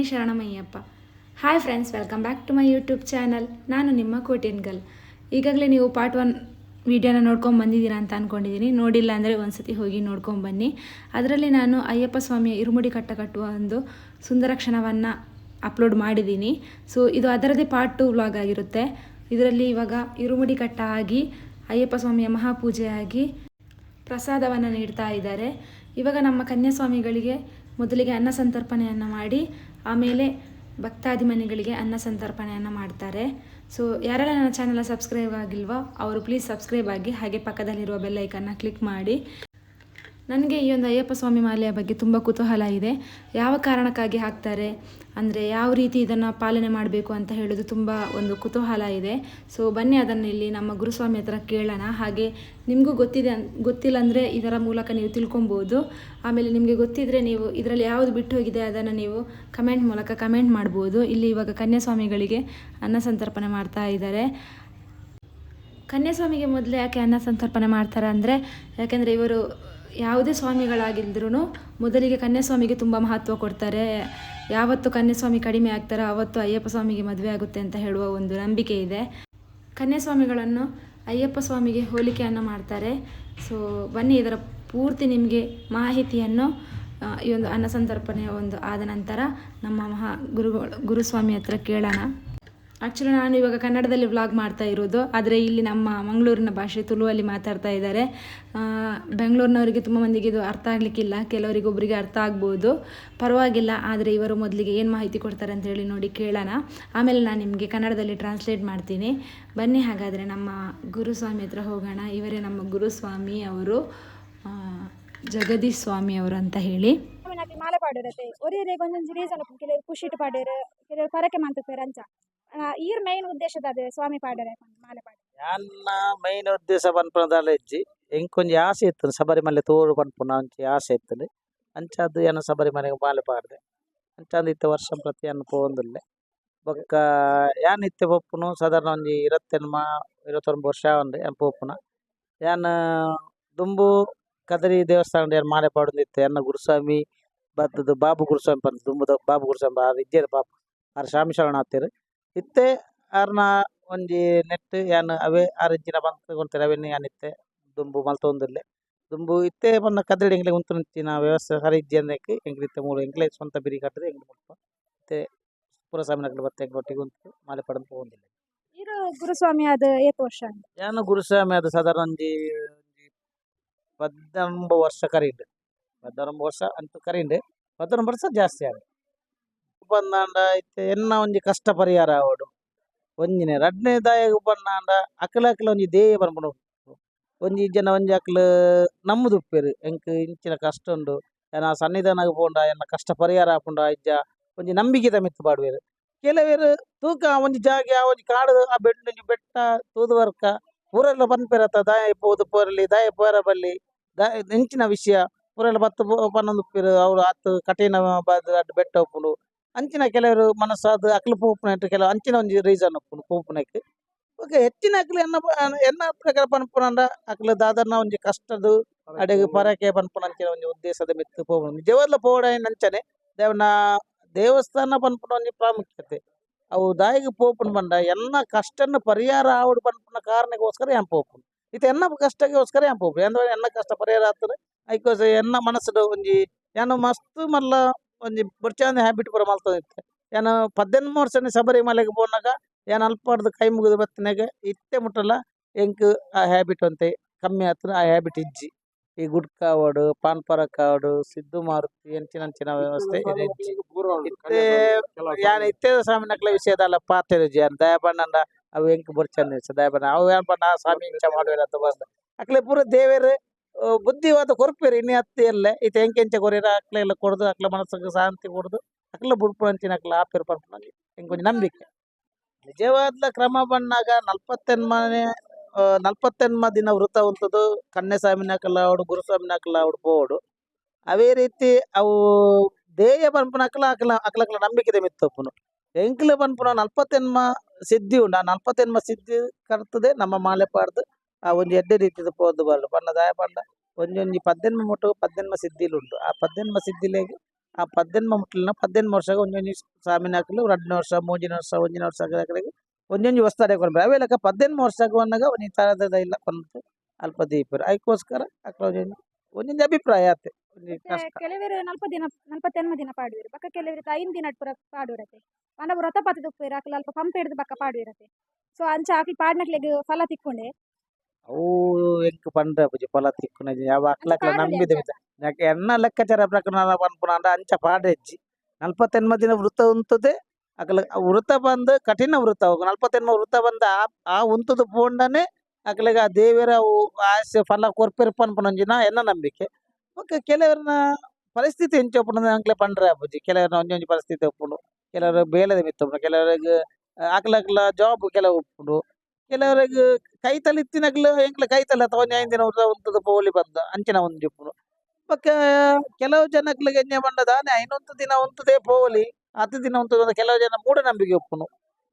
ಶರಣಮಯ್ಯಪ್ಪ. Hi friends, welcome back to my YouTube channel. ನಾನು ನಿಮ್ಮ ಕೋಟೆನ್ಗಲ್. ಈಗಾಗಲೇ ನೀವು ಪಾರ್ಟ್ 1 ವಿಡಿಯೋನ ನೋಡ್ಕೊಂಡು ಬಂದಿದ್ದೀರಾ ಅಂತ ಅಂದ್ಕೊಂಡಿದ್ದೀನಿ. ನೋಡಿಲ್ಲ ಅಂದರೆ ಒಂದ್ಸತಿ ಹೋಗಿ ನೋಡ್ಕೊಂಡು ಬನ್ನಿ. ಅದರಲ್ಲಿ ನಾನು ಅಯ್ಯಪ್ಪ ಸ್ವಾಮಿಯ ಇರುಮುಡಿ ಕಟ್ಟುವ ಒಂದು ಸುಂದರ ಕ್ಷಣವನ್ನು ಅಪ್ಲೋಡ್ ಮಾಡಿದ್ದೀನಿ. ಸೊ ಇದು ಅದರದೇ ಪಾರ್ಟ್ 2 ವ್ಲಾಗ್ ಆಗಿರುತ್ತೆ. ಇದರಲ್ಲಿ ಇವಾಗ ಇರುಮುಡಿ ಕಟ್ಟ ಆಗಿ ಅಯ್ಯಪ್ಪ ಸ್ವಾಮಿಯ ಮಹಾಪೂಜೆ ಆಗಿ ಪ್ರಸಾದವನ್ನು ನೀಡ್ತಾ ಇದ್ದಾರೆ. ಇವಾಗ ನಮ್ಮ ಕನ್ಯಾಸ್ವಾಮಿಗಳಿಗೆ ಮೊದಲಿಗೆ ಅನ್ನ ಸಂತರ್ಪಣೆಯನ್ನು ಮಾಡಿ ಆಮೇಲೆ ಭಕ್ತಾದಿಮನಿಗಳಿಗೆ ಅನ್ನ ಸಂತರ್ಪಣೆಯನ್ನು ಮಾಡ್ತಾರೆ. ಸೊ ಯಾರೆಲ್ಲ ನನ್ನ ಚಾನಲ್ ಸಬ್ಸ್ಕ್ರೈಬ್ ಆಗಿಲ್ವೋ ಅವರು ಪ್ಲೀಸ್ ಸಬ್ಸ್ಕ್ರೈಬ್ ಆಗಿ, ಹಾಗೆ ಪಕ್ಕದಲ್ಲಿರುವ ಬೆಲ್ ಐಕನ್ನ ಕ್ಲಿಕ್ ಮಾಡಿ. ನನಗೆ ಈ ಒಂದು ಅಯ್ಯಪ್ಪ ಸ್ವಾಮಿ ಮಾಲೆಯ ಬಗ್ಗೆ ತುಂಬ ಕುತೂಹಲ ಇದೆ. ಯಾವ ಕಾರಣಕ್ಕಾಗಿ ಹಾಕ್ತಾರೆ, ಅಂದರೆ ಯಾವ ರೀತಿ ಇದನ್ನು ಪಾಲನೆ ಮಾಡಬೇಕು ಅಂತ ಹೇಳೋದು ತುಂಬ ಒಂದು ಕುತೂಹಲ ಇದೆ. ಸೊ ಬನ್ನಿ ಅದನ್ನು ಇಲ್ಲಿ ನಮ್ಮ ಗುರುಸ್ವಾಮಿ ಹತ್ರ ಕೇಳೋಣ. ಹಾಗೆ ನಿಮಗೂ ಗೊತ್ತಿಲ್ಲ ಅಂದರೆ ಇದರ ಮೂಲಕ ನೀವು ತಿಳ್ಕೊಬೋದು. ಆಮೇಲೆ ನಿಮಗೆ ಗೊತ್ತಿದ್ದರೆ ನೀವು ಇದರಲ್ಲಿ ಯಾವುದು ಬಿಟ್ಟು ಹೋಗಿದೆ ಅದನ್ನು ನೀವು ಕಮೆಂಟ್ ಮೂಲಕ ಕಮೆಂಟ್ ಮಾಡ್ಬೋದು. ಇಲ್ಲಿ ಇವಾಗ ಕನ್ಯಾಸ್ವಾಮಿಗಳಿಗೆ ಅನ್ನ ಸಂತರ್ಪಣೆ ಮಾಡ್ತಾ ಇದ್ದಾರೆ. ಕನ್ಯಾಸ್ವಾಮಿಗೆ ಮೊದಲೇ ಯಾಕೆ ಅನ್ನ ಸಂತರ್ಪಣೆ ಮಾಡ್ತಾರೆ ಅಂದರೆ, ಯಾಕೆಂದರೆ ಇವರು ಯಾವುದೇ ಸ್ವಾಮಿಗಳಾಗಿದ್ರೂ ಮೊದಲಿಗೆ ಕನ್ಯಾಸ್ವಾಮಿಗೆ ತುಂಬ ಮಹತ್ವ ಕೊಡ್ತಾರೆ. ಯಾವತ್ತು ಕನ್ಯಾಸ್ವಾಮಿ ಕಡಿಮೆ ಆಗ್ತಾರೋ ಆವತ್ತು ಅಯ್ಯಪ್ಪ ಸ್ವಾಮಿಗೆ ಮದುವೆ ಆಗುತ್ತೆ ಅಂತ ಹೇಳುವ ಒಂದು ನಂಬಿಕೆ ಇದೆ. ಕನ್ಯಾಸ್ವಾಮಿಗಳನ್ನು ಅಯ್ಯಪ್ಪ ಸ್ವಾಮಿಗೆ ಹೋಲಿಕೆಯನ್ನು ಮಾಡ್ತಾರೆ. ಸೊ ಬನ್ನಿ ಇದರ ಪೂರ್ತಿ ನಿಮಗೆ ಮಾಹಿತಿಯನ್ನು ಈ ಒಂದು ಅನ್ನ ಸಂತರ್ಪಣೆಯ ಒಂದು ಆದ ನಂತರ ನಮ್ಮ ಗುರುಸ್ವಾಮಿ ಹತ್ರ ಕೇಳೋಣ. ಆ್ಯಕ್ಚುಲಿ ನಾನು ಇವಾಗ ಕನ್ನಡದಲ್ಲಿ ವ್ಲಾಗ್ ಮಾಡ್ತಾ ಇರೋದು, ಆದರೆ ಇಲ್ಲಿ ನಮ್ಮ ಮಂಗಳೂರಿನ ಭಾಷೆ ತುಳುವಲ್ಲಿ ಮಾತಾಡ್ತಾ ಇದ್ದಾರೆ. ಬೆಂಗಳೂರಿನವರಿಗೆ ತುಂಬ ಮಂದಿಗೆ ಇದು ಅರ್ಥ ಆಗಲಿಕ್ಕಿಲ್ಲ, ಕೆಲವರಿಗೊಬ್ಬರಿಗೆ ಅರ್ಥ ಆಗ್ಬೋದು, ಪರವಾಗಿಲ್ಲ. ಆದರೆ ಇವರು ಮೊದಲಿಗೆ ಏನು ಮಾಹಿತಿ ಕೊಡ್ತಾರೆ ಅಂತೇಳಿ ನೋಡಿ ಕೇಳೋಣ. ಆಮೇಲೆ ನಾನು ನಿಮಗೆ ಕನ್ನಡದಲ್ಲಿ ಟ್ರಾನ್ಸ್ಲೇಟ್ ಮಾಡ್ತೀನಿ. ಬನ್ನಿ ಹಾಗಾದರೆ ನಮ್ಮ ಗುರುಸ್ವಾಮಿ ಹತ್ರ ಹೋಗೋಣ. ಇವರೇ ನಮ್ಮ ಗುರುಸ್ವಾಮಿ, ಅವರು ಜಗದೀಶ್ ಸ್ವಾಮಿ ಅವರು ಅಂತ ಹೇಳಿ. ಮಾಲೆ ಪಾಡಿರತ್ತೆ ಒರಿಯರೆ ಒಂದೊಂದು ರೀಸನ್ ಕೆಲವರು ಖುಷಿಟ್ ಪಾಡಿರು, ಕೆಲವರು ಪರಕೆ ಮಾಡ್ತಾರೆ ಅಂಚ ಈರ್ ಮೈನ್ ಉದ್ದೇಶದ ಅದೇ ಸ್ವಾಮಿ ಪಾಡರೆ ಮಾಲೆ ಪಾಡ ಯಾನ್ನ ಮೈನ್ ಉದ್ದೇಶ ಪನ್ಪುನದಾಲ ಇಜ್ಜಿ ಎಂಕೊಂಜಿ ಆಸೆ ಇತ್ತು ಶಬರಿಮಲೆ ತೋಡು ಪನ್ಪುನ ಅಂಚಿ ಆಸೆ ಇತ್ತು ಅಂಚಾದು ಏನ ಶಬರಿಮಲೆಗೆ ಮಾಲೆ ಪಾಡ್ದೆ ಅಂಚಾದ ಇತ್ತ ವರ್ಷ ಪ್ರತಿ ಅನ್ನ ಪೋಂದುಲ್ಲೆ ಬೊಕ್ಕ ಯಾನ್ ಇತ್ತೆ ಪೊಪ್ಪುನು ಸಾಧಾರಣ ಒಂಜಿ 29 ವರ್ಷ ಉಂಡೆ ಯಾನ್ ಪೋಪುನ ಯಾನ್ ದುಂಬು ಕದರಿ ದೇವಸ್ಥಾನ ಯಾನ್ ಮಾಲೆ ಪಾಡುದಿತ್ತೆ ಎನ್ನ ಗುರುಸ್ವಾಮಿ ಬದ್ದದು ಬಾಬು ಗುರುಸ್ವಾಮಿ ಪಂತ ದುಂಬುದ ಬಾಬು ಗುರುಸ್ವಾಮಿ ಆರ್ ಇಜ್ಜೆರ್ ಬಾಬು ಆರ್ ಸ್ವಾಮಿ ಶರಣ ಆತೇರು ಇತ್ತೆ ಆರ್ನ ಒಂಜಿ ನೆಟ್ ಯಾನ್ ಅವೇ ಆರ್ ಇಂಚಿನ ಬಂತ ಕೊಂತಾರೆ ಅವೆನ್ನೇ ಯಾನ್ ಇತ್ತೆ ದುಂಬು ಮಲ್ತೊಂದುಲ್ಲೆ ದುಂಬು ಇತ್ತೆ ಪನ್ನ ಕದಡಿ ಎಂಗ್ಲೆ ಉಂತುನಿಂಚಿನ ವ್ಯವಸ್ಥೆ ಸರಿ ಇಜ್ಜಿ ಅಂದಕ್ಕೆ ಎಂಗ್ಲಿತ್ತೆ ಮೂರು ಎಂಗ್ಲೆ ಸ್ವಂತ ಬಿರಿ ಕಟ್ಟದೆ ಎಂಗ್ಲೆ ಮುಲ್ಪ ಇತ್ತೆ ಪುರಸ್ವಾಮಿ ನಗಲು ಬತ್ತೆ ಎಂಗ್ಲೊಟ್ಟಿಗೆ ಉಂಟು ಮಾಲೆ ಪಡೆದು ಹೋಗುದಿಲ್ಲ. ಇರು ಗುರುಸ್ವಾಮಿ ಆದ ಏತ್ ವರ್ಷ ಯಾನು ಗುರುಸ್ವಾಮಿ ಆದ ಸಾಧಾರಣ ಒಂಜಿ 19 ವರ್ಷ ಕರೀಂಡು 19 ವರ್ಷ ಅಂತೂ ಕರೀಂಡು 19 ವರ್ಷ ಜಾಸ್ತಿ ಆಗ ಬಂದಾಂಡ ಇತ್ತೆ ಎನ್ನ ಒಂಜಿ ಕಷ್ಟ ಪರಿಹಾರ ಆವಡು ಒಂಜಿನೆ ರಡ್ನೆ ದಾಯಗ ಬಂದಾಂಡ ಅಕಲ ಒಂಜಿ ದೇಯ ಬರ್ಪುಂಡು ಒಂಜಿ ಜನ ಒಂಜಿ ಅಕ್ಲು ನಮ್ಮದು ಉಪ್ಪೇರು ಎಂಕ್ ಇಂಚಿನ ಕಷ್ಟ ಉಂಡು ಏನ ಸನ್ನಿಧಾನಗ ಪೋಂಡ ಎನ್ನ ಕಷ್ಟ ಪರಿಹಾರ ಆಪುಂಡ ಇಜ್ಜ ಒಂಜಿ ನಂಬಿಕೆ ಮಿತ್ತು ಪಾಡುವೆರು. ಕೆಲವೇರು ತೂಕ ಒಂಜಿ ಜಾಗೆ ಆ ಒಂಜಿ ಕಾಡು ಆ ಬೆಂಡು ಬೆಟ್ಟ ತೂದು ವರ್ಕ ಊರೆಲ್ಲ ಪನ್ಪೆರತ್ತ ದಾಯ ಪೋದು ಪೋರಲಿ ದಾಯ ಪೋರ ಬಲ್ಲಿ ಇಂಚಿನ ವಿಷಯ ಊರೆಲ್ಲ ಬತ್ತು ಪನ್ನೊಂದು ಉಪ್ಪೇರು ಅವ್ರು ಆತು ಕಠಿಣ ಬೆಟ್ಟ ಉಪ್ಪುಂಡು ಅಂಚಿನ ಕೆಲವರು ಮನಸ್ಸಾದ ಅಕ್ಲು ಪೂಪುನ ಕೆಲವು ಅಂಚಿನ ಒಂಜಿ ರೀಸನ್ ಉಪ್ಪುಂಡು ಪೂಪುನಕ್ಕೆ ಓಕೆ ಹೆಚ್ಚಿನ ಅಕ್ಲು ಎನ್ನ ಪ್ರಕಾರ ಪನ್ಪುನಂಡ ಅಕ್ಲು ದಾದರ್ನ ಒಂಜಿ ಕಷ್ಟದು ಅಡೆಗೆ ಪರಕೆ ಪನ್ಪುನ ಅಂಚಿನ ಒಂಜಿ ಉದ್ದೇಶದ ಮಿತ್ತು ಪೋಪುನ ನಿಜವಾದ್ಲ ಪೋಡ ನಂಚನೆ ದೇವನ ದೇವಸ್ಥಾನ ಪನ್ಪುನ ಒಂಜಿ ಪ್ರಾಮುಖ್ಯತೆ ಅವು ದಾಯಿಗೆ ಪೋಪುನ ಬಂಡ ಎನ್ನ ಕಷ್ಟನ ಪರಿಹಾರ ಆವಡು ಪನ್ಪುನ ಕಾರಣಕ್ಕೋಸ್ಕರ ಯಾನ್ ಪೋಪುನು ಇತ್ತೆ ಎನ್ನ ಕಷ್ಟಕ್ಕೋಸ್ಕರ ಯಾನ್ ಪೋಪುನು ಅಂದ್ರೆ ಎನ್ನ ಕಷ್ಟ ಪರಿಹಾರ ಆಗ್ತದೆ ಐಕೋಸ ಎನ್ನ ಮನಸ್ಸು ಒಂಜಿ ಯಾನು ಮಸ್ತ್ ಮಲ್ಲ ಒಂಜಿ ಬುರ್ಚಾಂದ ಹ್ಯಾಬಿಟ್ ಪೂರ ಮಲ್ತದಿತ್ತೆ ಯಾನು 18 ವರ್ಷನೇ ಶಬರಿಮಲೆಗೆ ಪೋನಾಗ ಯಾನ್ ಅಲ್ಪಾಡ್ದು ಕೈ ಮುಗಿದು ಬತ್ತಿನಾಗ ಇತ್ತೆ ಮುಟ್ಟಲ್ಲ ಎಂಕ್ ಆ ಹ್ಯಾಬಿಟ್ ಅಂತೆ ಕಮ್ಮಿ ಆತ್ರ ಆ ಹ್ಯಾಬಿಟ್ ಇಜ್ಜಿ ಈ ಗುಡ್ಕ ಆವಡು ಪಾನ್ ಪರಕ್ ಆವಡು ಸಿದ್ದು ಮಾರುತಿ ಎಂಚಿನ ವ್ಯವಸ್ಥೆ ಇತ್ತೆ ಯಾನ್ ಇತ್ತೆ ಸ್ವಾಮಿ ನಕ್ಲ ವಿಷಯದಲ್ಲ ಪಾತೆರುಜಿ ಯಾನ್ ದಯಬಣ್ಣಂಡ ಅವು ಎಂಕ್ ಬುರ್ಚಂದ ದಯಬಣ್ಣ ಅವು ಯಾನ್ ಬಣ್ಣ ಸ್ವಾಮಿ ಇಂಚ ಮಾಡುವೇರ ಅಂತ ಬಂದ ಅಕ್ಲೆ ಪೂರ ದೇವೇರು ಬುದ್ಧಿವಾದ ಕೊರ್ಪೇರು ಇನ್ನೇ ಹತ್ತಿ ಎಲ್ಲೆ ಇತ ಎಂಕೆಂಚ ಕೊರಿರ ಅಕ್ಲ ಎಲ್ಲ ಕೊಡ್ದು ಅಕ್ಲ ಮನಸ್ಸಿಗೆ ಶಾಂತಿ ಕೊಡ್ದು ಅಕ್ಲ ಬುಡ್ಪುಣಂಚಿನ ಅಕ್ಲ ಆಪೇರು ಪನ್ಪುನ ಎಂಕೊಂಜಿ ನಂಬಿಕೆ ನಿಜವಾದ್ಲ ಕ್ರಮ ಬಂದಾಗ 48 ದಿನ ವೃತ ಉಂಟದು ಕನ್ಯಾಸ್ವಾಮಿನ ಅಕಲ ಅವಡು ಗುರುಸ್ವಾಮಿನ ಅಕಲ ಅವಡು ಪೋಡು ಅವೇ ರೀತಿ ಅವು ದೇಯ ಪನ್ಪುನ ಅಕ್ಲ ನಂಬಿಕೆ ಮಿತ್ತಪ್ಪುನು ಎಂಕ್ಲ ಪನ್ಪುನ 48 ಸಿದ್ಧಿ ಉಂಡು ಆ 48 ಸಿದ್ಧಿ ಕರ್ತದೆ ನಮ್ಮ ಮಾಲೆ ಪಾಡ್ದು ಆ ಒಂಜಿ ಎಡ್ಡೆ ರೀತಿದ ಪೋದು ಬರ್ಲು ಪನ್ನ ದಾಯ ಪಂಡ ಒಂಜೊಂಜಿ 18 ಮುಟ್ಟು 18 ಸಿದ್ಧಿಲು ಉಂಟು ಆ 18 ಸಿದ್ಧಿಲೆಗೆ ಆ ಪದ್ದೆನ್ಮ ಮುಟ್ಲಿನ 18 ವರ್ಷಗ ಒಂಜೊಂಜಿ ಸಾಮಿನಕುಲು 2 ವರ್ಷ 3 ವರ್ಷ 1 ವರ್ಷ ಅಕಲೆಗ್ ಒಂಜೊಂಜಿ ವಸ್ತಾಡೆ ಕೊರ್ಪೆರ್ ಅವೆ ಲೆಕ್ಕ 18 ವರ್ಷಗ ವನ್ನಗ ಒಂಜಿ ತರದದ ಇಲ್ಲ ಪನ್ಪು ಅಲ್ಪ ದೀಪೆರ್ ಐಕೋಸ್ಕರ ಅಕ್ಲ ಒಂಜೊಂಜಿ ಅಭಿಪ್ರಾಯ ಆತೆ ಒಂಜಿ ಕಷ್ಟ. ಕೆಲವರು 40 ದಿನ 48 ದಿನ ಪಾಡುವೆರು ಬಕ್ಕ ಕೆಲವರು 5 ದಿನ ಪೂರ ಪಾಡುರತೆ ಪಂಡ ವ್ರತ ಪತ್ತು ತುಪ್ಪೇರು ಅಕ್ಲ ಅಲ್ಪ ಪಂಪ ಹಿಡಿದು ಬಕ್ಕ ಪಾಡುವಿರತೆ ಸೊ ಅಂಚ ಆಕಿ ಪಾಡ್ನಕ್ಲೆಗ್ ಫಲ ತಿಕ್ಕೊಂಡೆ ಅವು ಎಂಕ್ ಪಂಡ್ರೆ ಪೂಜೆ ಫಲ ತಿಕ್ಕುನ ಯಾವ ಅಕ್ಲಕ್ಲ ಪಾಡೊಲಿ ನಂಬಿದೆ ಅಂಚ. ಯಾಕೆ ಎನ್ನ ಲೆಕ್ಕಾಚಾರ ಪ್ರಕಾರ ಪನ್ಪುನ ಅಂಡ ಅಂಚ ಪಾಡೆಜ್ಜಿ 48 ದಿನ ವೃತ ಉಂತುದೆ ಅಕಲ ವೃತ ಬಂದು ಕಠಿಣ ವೃತ 48 ವೃತ ಬಂದ ಆ ಉಂತುದು ಪೋಂಡನೆ ಅಕಲೆಗ ಆ ದೇವರ ಆಸೆ ಫಲ ಕೊರ್ಪೆರ್ ಪನ್ಪುನಂಜಿನ ಎನ್ನ ನಂಬಿಕೆ. ಓಕೆ ಕೆಲವರನ್ನ ಪರಿಸ್ಥಿತಿ ಹೆಂಚೊಪ್ಪುನ ಅಂಕ್ಲೆ ಪಂಡ್ರೆ ಆಪುಜಿ ಕೆಲವರನ್ನ ಒಂಜೊಂಜಿ ಪರಿಸ್ಥಿತಿ ಒಪ್ಪುಂಡು ಕೆಲವರು ಬೇಲೆದ ಮಿತ್ತುಂಡು ಕೆಲವರಿಗೆ ಅಕ್ಲಕ್ಲ ಜಾಬ್ ಕೆಲವು ಉಪ್ಪುಂಡು ಕೆಲವರಿಗೆ ಕೈತಲ್ ಇತ್ತಿನಕ್ಲು ಎಂಕ್ಲೆ ಕೈತಲ್ ಅಥವಾ ಒಂಜಿ 5 ದಿನ ವೃತ ಉಂತುದು ಪೋಲಿ ಬಂದ ಅಂಚಿನ ಒಂಜಿ ಉಪ್ಪುಂಡು. ಬೊಕ್ಕ ಕೆಲವು ಜನಕ್ಲೆಗ್ ಎಂಜ ಪಂಡದ ಐನೊಂದು ದಿನ ಉಂತುದೇ ಪೋಲಿ 10 ದಿನ ಉಂತುದು ಅಂತ ಕೆಲವು ಜನ ಮೂಢನಂಬಿಕೆ ಒಪ್ಪುನು.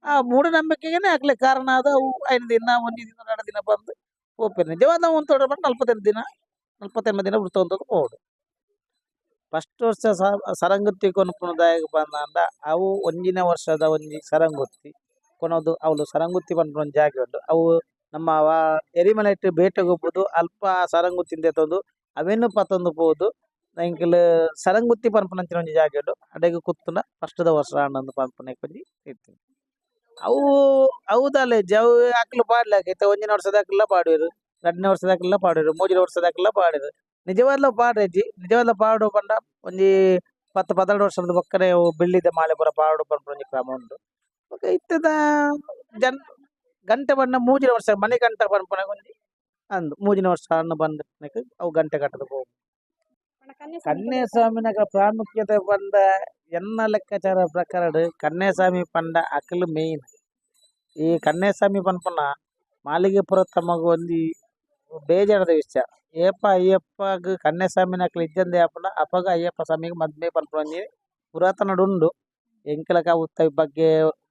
ಆ ಮೂಢನಂಬಿಕೆಗೆನೆ ಅಕ್ಲೆ ಕಾರಣ ಆದ ಅವು 5 ದಿನ 1 ದಿನ 2 ದಿನ ಬಂದು ಪೋಪೆರ್ ನಿಜವಾದ ಉಂತೋಡ ಬಂದು 48 ದಿನ 48 ದಿನ ವೃತ ಉಂತದು ಪೋಡು. ಫಸ್ಟ್ ವರ್ಷ ಸರಂಗುತ್ತಿ ಕೊನುಪುನದಾಯಗ ಬಂದ ಅವು ಒಂಜಿನ ವರ್ಷದ ಒಂಜಿ ಸರಂಗುತ್ತಿ ಕೊನೋದು ಅವಳು ಸರಂಗುತ್ತಿ ಪನ್ಪುನ ಒಂಜಿ ಜಾಗೆ ಉಂಡು ಅವು ನಮ್ಮ ಎರಿಮಲೆಟ್ ಬೇಟೆಗೊಬ್ಬುದು ಅಲ್ಪ ಸರಂಗುತ್ತಿಂದ ತಂದು ಅವೆನ್ನು ಪತ್ತೊಂದು ಪೋದು ಎಂಕಲ್ ಸರಂಗುತ್ತಿ ಪನ್ಪುನಂಚಿನ ಒಂಜಿ ಜಾಗೆ ಉಂಡು ಅಡೆಗ್ ಕುತ್ತುನ ಫಸ್ಟ್ದ ವರ್ಷ ಆಂಡಂದು ಪನ್ಪುನ ಒಂಜಿ ಇರ್ತೀನಿ ಅವು ಅವುದಲ್ಲೇ ಜವ್ ಅಕ್ಲು ಪಾಡ್ಲಾಕ ಇತ್ತ ಒಂಜಿನ ವರ್ಷದಾಕಲ್ಲ ಪಾಡುವೆರು 2ನೇ ವರ್ಷದಾಕಲ್ಲ ಪಾಡುವೆರು 3ನೇ ವರ್ಷದಾಕಲ್ಲ ಪಾಡುವೆರು ನಿಜವಾದ ಪಾಡ್ರೆಜ್ಜಿ ನಿಜವಾದ ಪಾಡು ಪಂಡ ಒಂಜಿ 10-12 ವರ್ಷದ ಬೊಕ್ಕನೆ ಬೆಳ್ಳಿದ ಮಾಲೆ ಪೂರ ಪಾಡು ಪನ್ಪುನ ಒಂಜಿ ಕ್ರಮ ಉಂಡು. ಓಕೆ ಇತ್ತದ ಜನ್ ಗಂಟೆ ಬಣ್ಣ 3ನೇ ವರ್ಷ ಮನೆ ಗಂಟ ಪನ್ಪುನ ಒಂಜಿ ಅಂದು 3ನೇ ವರ್ಷ ಹಣ್ಣು ಬಂದ ಅವು ಗಂಟೆ ಕಟ್ಟದ ಹೋಗು ಕನ್ಯಾಸ್ವಾಮಿನಗ ಪ್ರಾಮುಖ್ಯತೆ ಬಂದ ಎನ್ನ ಲೆಕ್ಕಾಚಾರ ಪ್ರಕಾರ ಕನ್ಯಾಸ್ವಾಮಿ ಪಂಡ ಅಕಲು ಮೇನ್ ಈ ಕನ್ಯಾಸ್ವಾಮಿ ಪನ್ಪುನ ಮಾಲಿಗೆಪುರ ತಮಗ ಒಂಜಿ ಬೇಜಾರದ ವಿಷಯ ಏಪ ಅಯ್ಯಪ್ಪಗ ಕನ್ಯಾಸ್ವಾಮಿನ ಅಕ್ಲು ಇಜ್ಜಂದೆ ಆಪುನ ಅಪಗ ಅಯ್ಯಪ್ಪ ಸ್ವಾಮಿಗೆ ಮದ್ಮೆ ಪನ್ಪುನ ಒಂಜಿ ಪುರಾತನ ಉಂಡು ಎಂಕಲಕ ಉತ್ತ ಬಗ್ಗೆ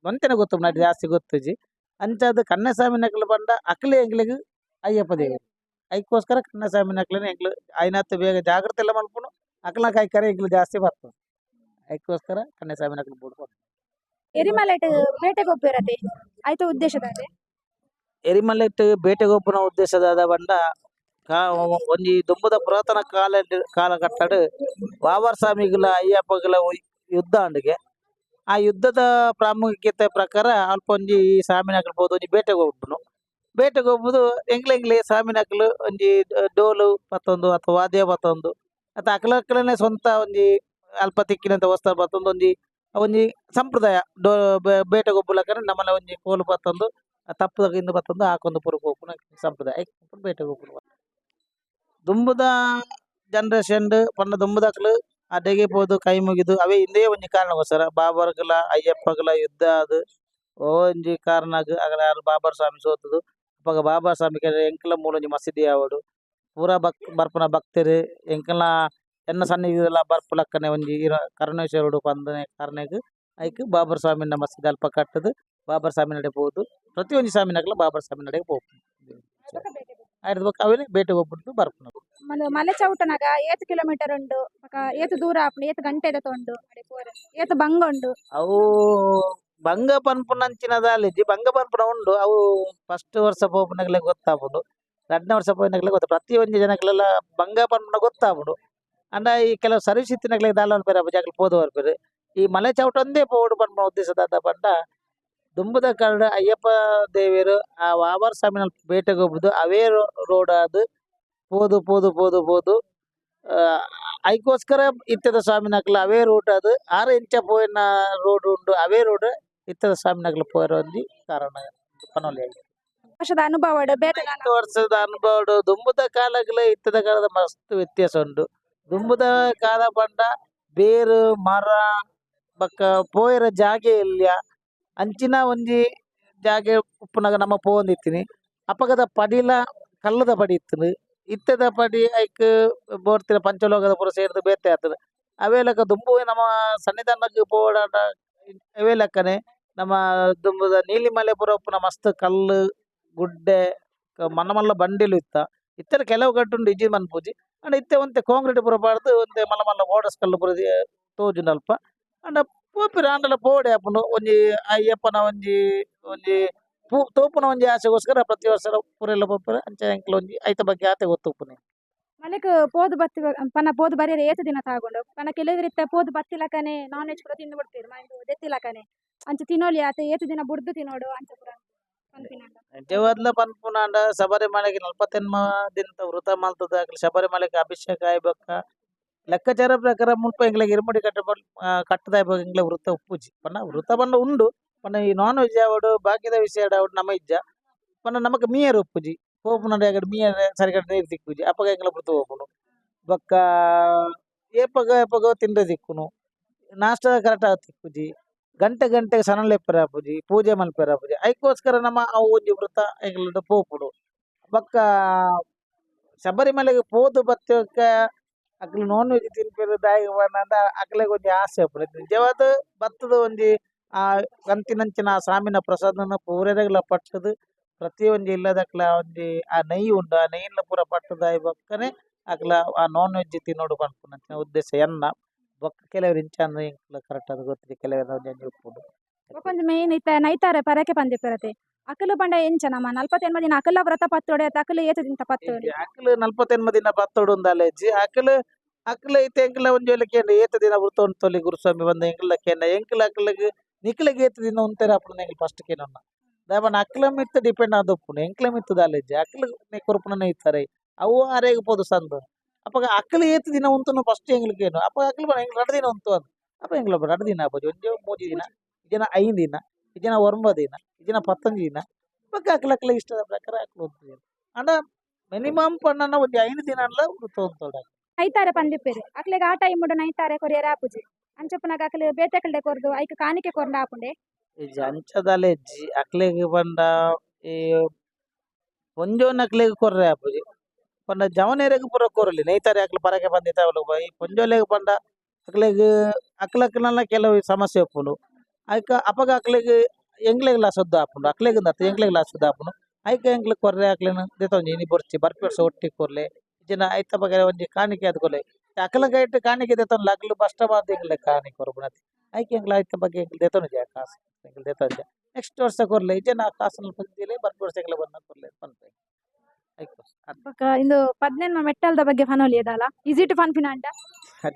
ಒಂತೆನೆ ಗೊತ್ತು ನಡಿ ಜಾಸ್ತಿ ಗೊತ್ತುಜಿ ಅಂಚದ ಕನ್ಯಾಸ್ವಾಮಿನ ಅಕ್ಲು ಪಂಡ ಅಕ್ಲೆ ಎಂಕ್ಲೆಗ್ ಅಯ್ಯಪ್ಪ ದೇವರು ಐಕೋಸ್ಕರ ಕನ್ಯಾಸ್ವಾಮಿನ ಅಕ್ಲೆನ ಎಂಕ್ಲು ಐನತ್ತು ಬೇಗ ಜಾಗ್ರತೆ ಎಲ್ಲ ಮಲ್ಪುನು ಅಕ್ಲ ಕೈಕರೆ ಎಂಕ್ಲು ಜಾಸ್ತಿ ಬರ್ತದೆ ಐಕೋಸ್ಕರ ಕನ್ಯಾಸ್ವಾಮಿನ ಅಕ್ಲು ಬೋಡು ಎರಿಮಲೆಟ್ ಬೇಟೆಗೊಬ್ಬರತೆ ಆಯ್ತು ಉದ್ದೇಶದ ಎರಿಮಲೆಟ್ ಬೇಟೆಗೊಬ್ಬನ ಉದ್ದೇಶದ ಬಂಡ ಒಂಜಿ ದುಂಬುದ ಪುರಾತನ ಕಾಲಘಟ್ಟಡ್ ವಾವರ್ ಸ್ವಾಮಿಗಳ ಅಯ್ಯಪ್ಪಗಳ ಯುದ್ಧ ಅಂಡಿಗೆ ಆ ಯುದ್ಧದ ಪ್ರಾಮುಖ್ಯತೆ ಪ್ರಕಾರ ಅಲ್ಪ ಒಂಜಿ ಸ್ವಾಮಿನಕಲ್ ಬೋದು ಒಂಜಿ ಬೇಟೆಗೊಬ್ಬನು ಬೇಟೆಗೊಬ್ಬುದು ಎಂಗ್ಲೆಂಗ್ಲೆ ಸ್ವಾಮಿನಕಲು ಒಂಜಿ ಡೋಲು ಪತ್ತೊಂದು ಅಥವಾ ವಾದ್ಯ ಪತ್ತೊಂದು ಅಥವಾ ಅಕಲಕ್ಕಲನೆ ಸ್ವಂತ ಒಂಜಿ ಅಲ್ಪ ತಿಕ್ಕಿನಂತ ವಸ್ತು ಪತ್ತೊಂದು ಒಂಜಿ ಒಂಜಿ ಸಂಪ್ರದಾಯ ಬೇಟೆಗೊಬ್ಬುಲಕನೆ ನಮ್ಮನೆ ಒಂಜಿ ಕೋಲು ಪತ್ತೊಂದು ತಪ್ಪದಿಂದ ಪತ್ತೊಂದು ಹಾಕೊಂದು ಪುರು ಪೋಪುನ ಸಂಪ್ರದಾಯ ಬೇಟೆಗೊಬ್ಬು ದುಂಬುದ ಜನರೇಷನ್ ಪಂಡ ದುಂಬುದಕ್ಲು ಅಡೆಗೆ ಪೋದು ಕೈ ಮುಗಿದು ಅವೇ ಇಂದೇ ಒಂಜಿ ಕಾರಣಗೋಸ್ಕರ ಬಾಬರ್ಗಲ ಅಯ್ಯಪ್ಪಗಲ ಯುದ್ಧ ಅದು ಒಂಜಿ ಕಾರಣಗ್ ಅಗಲ ಯಾರು ಬಾಬರ್ ಸ್ವಾಮಿ ಸೋತುದು ಅಪ್ಪಗ ಬಾಬರ್ ಸ್ವಾಮಿ ಎಂಕಲ ಮೂಲೊಂಜಿ ಮಸೀದಿ ಆವಡು ಪೂರ ಬರ್ಪುನ ಭಕ್ತರು ಎಂಕಲ ಎನ್ನ ಸನ್ನಿಧಿಲ ಬರ್ಪುಲಕ್ಕನೆ ಒಂಜಿ ಕರುಣೇಶ್ವರುಡು ಪಂದನೆ ಕಾರಣಗ್ ಐಕ್ ಬಾಬರ್ ಸ್ವಾಮಿನ ಮಸೀದಿ ಅಲ್ಪ ಕಟ್ಟದು ಬಾಬರ್ ಸ್ವಾಮಿ ನಡೆ ಪೋದು ಪ್ರತಿ ಒಂಜಿ ಸ್ವಾಮಿನಕಲ ಬಾಬರ್ ಸ್ವಾಮಿ ನಡೆಗೆ ಪೋಪು ಆಯ್ತು ಅವೇ ಬೇಟೆಗೊಬ್ಬುದು ಬರ್ಪುನ ಮಲೆ ಚೌಟನಾಗ 8 ಕಿಲೋಮೀಟರ್ ಉಂಡು ಏತು ದೂರ ಆಪುಂಡು ಏತು ಗಂಟೆ ತೊಂಡು ಏತು ಬಂಗ ಉಂಡು ಅವು ಬಂಗ ಪನ್ಪುನಂಚಿನದ ಅಲ್ಲಿಜ್ಜಿ ಬಂಗ ಪನ್ಪುನ ಉಂಡು ಅವು ಫಸ್ಟ್ ವರ್ಷ ಪೋಪುನಗ್ಲೆ ಗೊತ್ತಾಪುಂಡು 2ನೇ ವರ್ಷ ಪೋಯಿನಗ್ಲೆ ಗೊತ್ತ ಪ್ರತಿ ಒಂಜಿ ಜನಕ್ಲೆಲ್ಲ ಬಂಗ ಪನ್ಪುನ ಗೊತ್ತಾಪುಂಡು ಅಂಡ ಈ ಕೆಲವು ಸರ್ವಿಸ್ ಇತ್ತಿನಗ್ಲೆ ದಾಲ ಪೇರ ಜಾಗಲು ಪೋದು ಬರ್ಪೇರು ಈ ಮಲೆ ಚೌಟ ಒಂದೇ ಪೋಡು ಪನ್ಪುನ ಉದ್ದೇಶದ ಪಂಡ ದುಂಬುದ ಕರಡ ಅಯ್ಯಪ್ಪ ದೇವರು ಆ ವಾವರ್ ಸ್ವಾಮಿನ ಬೇಟೆಗೊಬ್ಬುದು ಅವೇ ರೋಡ್ ಅದು ಪೋದು ಪೋದು ಪೋದು ಪೋದು ಐಕೋಸ್ಕರ ಇತ್ತದ ಸ್ವಾಮಿನಕ್ಲು ಅವೇ ರೂಟ್ ಅದು ಆರು ಇಂಚ ಪೋಯಿನ ರೋಡ್ ಉಂಡು ಅವೇ ರೋಡ್ ಇತ್ತದ ಸ್ವಾಮಿನಕ್ಲು ಪೋಯಿರೋ ಒಂಜಿ ಕಾರಣ ಪನೊಲಿ ವರ್ಷದ ಅನುಭವ ವರ್ಷದ ಅನುಭವ ದುಂಬುದ ಕಾಲಗ್ಲ ಇತ್ತದ ಕಾಲದ ಮಸ್ತ್ ವ್ಯತ್ಯಾಸ ಉಂಡು ದುಂಬುದ ಕಾಲ ಪಂಡ ಬೇರು ಮರ ಬಕ್ಕ ಪೋಯಿರ ಜಾಗೆ ಇಲ್ಲ ಅಂಚಿನ ಒಂಜಿ ಜಾಗೆ ಉಪ್ಪುನಾಗ ನಮ್ಮ ಪೋಂದಿತ್ತೀನಿ ಅಪಗದ ಪಡಿಲ ಕಲ್ಲದ ಪಡಿ ಇತ್ತು ಇತ್ತದ ಪಡಿ ಐಕ್ ಬೋರ್ತಿನ ಪಂಚಲೋಕದ ಪುರ ಸೇರಿದು ಬೇತೆ ಆಗ್ತದೆ ಅವೇ ಲೆಕ್ಕ ದುಂಬು ನಮ್ಮ ಸನ್ನಿಧಾನಕ್ಕೆ ಪೋಡಾಟ ಅವೇ ಲೆಕ್ಕನೆ ನಮ್ಮ ದುಂಬುದ ನೀಲಿಮಲೆ ಪುರ ಉಪ್ಪುನ ಮಸ್ತ್ ಕಲ್ಲು ಗುಡ್ಡೆ ಮಲ್ಲ ಮಲ್ಲ ಬಂಡಿಲು ಇತ್ತರ ಕೆಲವು ಗಟ್ಟುಂಡು ಇಜ್ಜಿ ಮನ್ಪೂಜಿ ಅಂಡ್ ಇತ್ತೆ ಒಂತೆ ಕಾಂಕ್ರೀಟ್ ಪುರ ಪಾಡ್ದು ಒಂತೆ ಮಲ್ಲ ಮಲ್ಲ ಓಡಸ್ ಕಲ್ಲು ಪುರ ತೋಜುನಲ್ಪ ಅಂಡ ಪೋಪಿರ ಅಂಡಲ ಪೋಡೆ ಆಪುಂಡು ಒಂಜಿ ಅಯ್ಯಪ್ಪನ ಒಂಜಿ ಒಂಜಿ ತೋಪುನ ಒಂಜಿ ಆಸೆಗೋಸ್ಕರ ಪ್ರತಿ ವರ್ಷ ಪೂರೆಲ್ಲ ಪೋಪಿರ ಅಂಚ ಎಂಕ್ಲ ಒಂಜಿ ಐತ ಬಗ್ಗೆ ಆತೆ ಗೊತ್ತುಪ್ಪುನೆ. ಮಲೆಕ್ ಪೋದು ಬತ್ತಿ ಪನ್ನ ಪೋದು ಬರೆಯರೆ ಏತು ದಿನ ತಾಗೊಂಡು ಪನ್ನ ಕೆಲವರಿತ್ತ ಪೋದು ಬತ್ತಿಲಕನೆ ನಾನ್ ವೆಜ್ ಕೂಡ ತಿಂದು ಬಿಡ್ತೀರಿ ಮೈಂದು ದೆತ್ತಿಲಕನೆ ಅಂಚ ತಿನ್ನೋಲಿ ಆತ ಏತು ದಿನ ಬುಡ್ದು ತಿನ್ನೋಡು ಅಂಚ ಪುರ ಪನ್ಪಿನಂಡ ಜವಾದ್ಲ ಪನ್ಪುನಾಂಡ ಶಬರಿಮಲೆಗೆ 48 ದಿನದ ವೃತ ಮಲ್ತದ ಶಬರಿಮಲೆಗೆ ಅಭಿಷೇಕ ಆಯ್ಬೇಕ ಲೆಕ್ಕಾಚಾರ ಪ್ರಕಾರ ಮುಲ್ಪ ಎಂಗ್ಲೆಗ್ ಇರುಮುಡಿ ಕಟ್ಟದ ಎಂಗ್ಲೆ ವೃತ ಉಪ್ಪುಜಿ ಪನ್ನ ವೃತ ಬಂಡ ಉಂಡು ಪನ್ನ ಈ ನಾನ್ ವೆಜ್ ಆವಡು ಬಾಕಿದ ವಿಷಯ ಆವಡು ನಮ್ಮ ಇಜ್ಜ ಪನ್ನ ನಮಕ್ ಮೀಯರ್ ಉಪ್ಪುಜಿ ಪೋಪುನಡ ಮೀಯರ್ ಸರಿಗಡ ನೀರು ತಿಕ್ಕುಜಿ ಅಪ್ಪಗ ಎಂಗ್ಲ ವೃತ ಹೋಗುನು ಬೊಕ್ಕ ಏಪಗ ತಿಂಡ ತಿಕ್ಕುನು ನಾಷ್ಟ ಕರೆಕ್ಟ್ ಆಗ ತಿಕ್ಕುಜಿ ಗಂಟೆ ಗಂಟೆಗೆ ಸನಲೆಪ್ಪರ ಆಪುಜಿ ಪೂಜೆ ಮಲ್ಪೆರ ಆಪುಜಿ ಐಕೋಸ್ಕರ ನಮ್ಮ ಅವು ಒಂಜಿ ವೃತ ಎಂಗ್ಲದ ಪೋಪುಡು ಬೊಕ್ಕ ಶಬರಿಮಲೆಗೆ ಪೋದು ಬತ್ತಕ ಅಕ್ಲು ನಾನ್ ವೆಜ್ ತಿನ್ಪೆರು ದಾಯಿಗೆ ಬಂದ ಅಕ್ಲೆಗ್ ಒಂಜಿ ಆಸೆ ಆಪುಂಡು ನಿಜವಾದ ಬತ್ತದ ಒಂಜಿ ಆ ಗಂತಿನಂಚಿನ ಆ ಸ್ವಾಮಿನ ಪ್ರಸಾದನ ಪೂರೆದಗ್ಲ ಪಟ್ಟದು ಪ್ರತಿ ಒಂಜಿ ಇಲ್ಲದಕ್ಲ ಒಂಜಿ ಆ ನೆಯ್ಯಿ ಉಂಡು ಆ ನೆಯ್ಯಿನ ಪೂರ ಪಟ್ಟದಾಯಿ ಬೊಕ್ಕನೆ ಅಕ್ಲ ಆ ನಾನ್ ವೆಜ್ ತಿನ್ನೋಡು ಪನ್ಪುನಂಚಿನ ಉದ್ದೇಶ ಎನ್ನ ಬೊಕ್ಕ ಕೆಲವರು ಇಂಚಾನ ಎಂಕ್ಲ ಕರೆಕ್ಟ್ ಅದು ಗೊತ್ತಿದೆ ಕೆಲವರು ಒಂಜಿ ಉಪ್ಪುಂಡು ಒಪ್ಪಂದು ಮೇನ್ ಇತ್ತ ನೈತಾರೆ ಪರಕೆ ಪಂದಿಪ್ಪರತೆ ಅಕಲು ಬಂಡ ಎಂಚ ನಮ್ಮ 48 ದಿನ ಅಕಲ ವ್ರತ ಪತ್ತೋಡೆ ಅಕಲು ಏತು ದಿನ ಪತ್ತೋಡೆ ಆಕಲು 48 ದಿನ ಬತ್ತೋಡು ಉಂದಾಲೆಜ್ಜಿ ಅಕ್ಲ ಐತೆ ಎಂಕ್ಲ ಒಂಜಿ ವೇಳೆಗೆ ಏತ ದಿನ ವೃತ ಉಂಟೊಲಿ ಗುರುಸ್ವಾಮಿ ಬಂದ ಎಂಕ್ಲ ಅಕ್ಲಗ್ ನಿಕ್ಲೆಗ್ ಏತ ದಿನ ಉಂತೆರ ಅಪ್ಪನ ಎಂಕ್ಲ ಫಸ್ಟ್ ಕೇನೊನ್ನ ದಾಯಬಣ್ಣ ಅಕ್ಲ ಮಿತ್ತ ಡಿಪೆಂಡ್ ಆದಪ್ಪುನು ಎಂಕ್ಲ ಮಿತ್ತು ದಾಲೆಜ್ಜಿ ಅಕ್ಲ ಕೊರ್ಪುನ ಇತ್ತಾರೆ ಅವು ಆರೇಗ ಪೋದು ಸಂದು ಅಪ್ಪಗ ಅಕ್ಲ ಏತ ದಿನ ಉಂತನು ಫಸ್ಟ್ ಎಂಗ್ಲಿಗೇನು ಅಪ್ಪ ಅಕ್ಲ ಬಣ್ಣ ಎಂಗ್ಲ 2 ದಿನ ಉಂತು ಅದು ಅಪ್ಪ ಎಂಗ್ಲ 2 ದಿನ ಆಪೋಜಿ ಒಂಜಿ 3 ದಿನ ಇಜನ 5 ದಿನ ಇಜನ 9 ದಿನ ಇಜನ 11 ದಿನ ಬೊಕ್ಕ ಅಕ್ಲ ಇಷ್ಟದ ಪ್ರಕಾರ ಅಕ್ಲ ಉಂತು ಅಂಡ ಮಿನಿಮಮ್ ಪಣ್ಣನ ಒಂಜಿ 5 ದಿನ ಅಲ್ಲ ವೃತ ಉಂತೋಡ ನೈತಾರೆ ಪಂದಿಪ್ಪೆರು ಅಕ್ಲೆಗ್ ಆ ಟೈಮ್ ಉಂಡು ನೈತಾರೆ ಕೊರಿಯರ ಆಪುಜಿ ಅಂಚಪ್ಪನಾಗ ಅಕಲು ಬೇಟೆಕಲ್ಡೆ ಕೊರ್ದು ಐಕ ಕಾಣಿಕೆ ಕೊರ್ದು ಆಪುಂಡೆ ಇಜ್ಜಿ ಅಂಚದಲೆಜ್ಜಿ ಅಕ್ಲೆಗ್ ಬಂಡ ಈ ಪೊಂಜೋನ್ ಅಕ್ಲೆಗ್ ಕೊರ್ರೆ ಆಪುಜಿ ಪಂಡ ಜವನೇರೆಗ್ ಪೂರ ಕೊರಲಿ ನೈತಾರೆ ಅಕ್ಲು ಪರಕೆ ಬಂದಿತ್ತ ಈ ಪೊಂಜೋಲೆಗ್ ಪಂಡ ಅಕ್ಲಕ್ನಲ್ಲ ಕೆಲವು ಸಮಸ್ಯೆ ಒಪ್ಪುಂಡು ಐಕ ಅಪಗ ಅಕ್ಲೆಗ್ ಎಂಗ್ಲೆಗ್ ಲಾಸ್ ಒದ್ದು ಆಪುಂಡು ಅಕ್ಲೆಗ್ ಎಂಗ್ಲೆಗ್ ಲಾಸ್ ಒದ್ದು ಆಪುಂಡು ಐಕ ಎಂಗ್ಲೆಗ್ ಕೊರ್ರೆ ಅಕ್ಲೆನ ದೇತೊಂಜಿ ಇನಿ ಬೊರ್ಚಿ ಬರ್ಪೆರ್ಸ ಒಟ್ಟಿ ಕೊರ್ಲೆ ಇಜನ ಐತ ಬಗ್ಗೆ ಒಂಜಿ ಕಾಣಿಕೆ ಅದು ಕೊಲೆ ಅಕ್ಲಗ ಇಟ್ಟು ಕಾಣಿಕೆ ದೇತೊಂದು ಅಕ್ಲು ಬಷ್ಟ ಬಾದ್ ಎಂಗ್ಲೆಗ್ ಕಾಣಿಕೆ ಕೊರ್ಬುನತಿ ಐಕ ಎಂಗ್ಲ ಐತ ಬಗ್ಗೆ ಎಂಗ್ಲ ದೇತೊಂಜಿ ಆ ಕಾಸು ಎಂಗ್ಲ ದೇತೊಂಜಿ ನೆಕ್ಸ್ಟ್ ವರ್ಷ ಕೊರ್ಲೆ ಇಜನ ಆ ಕಾಸನ್ನ ಪಂದಿಲೆ ಬರ್ಪೆರ್ಸ ಎಂಗ್ಲ ಬಂದ ಕೊರ್ಲೆ ಪನ್ಪೆ ಐಕೋ ಬೊಕ ಇಂದು 18 ಮೆಟ್ಟಲ್ದ ಬಗ್ಗೆ ಫನೋಲಿ ಅದಲ್ಲ ಇಜಿಟ್ ಪನ್ಪಿನ ಅಂಟ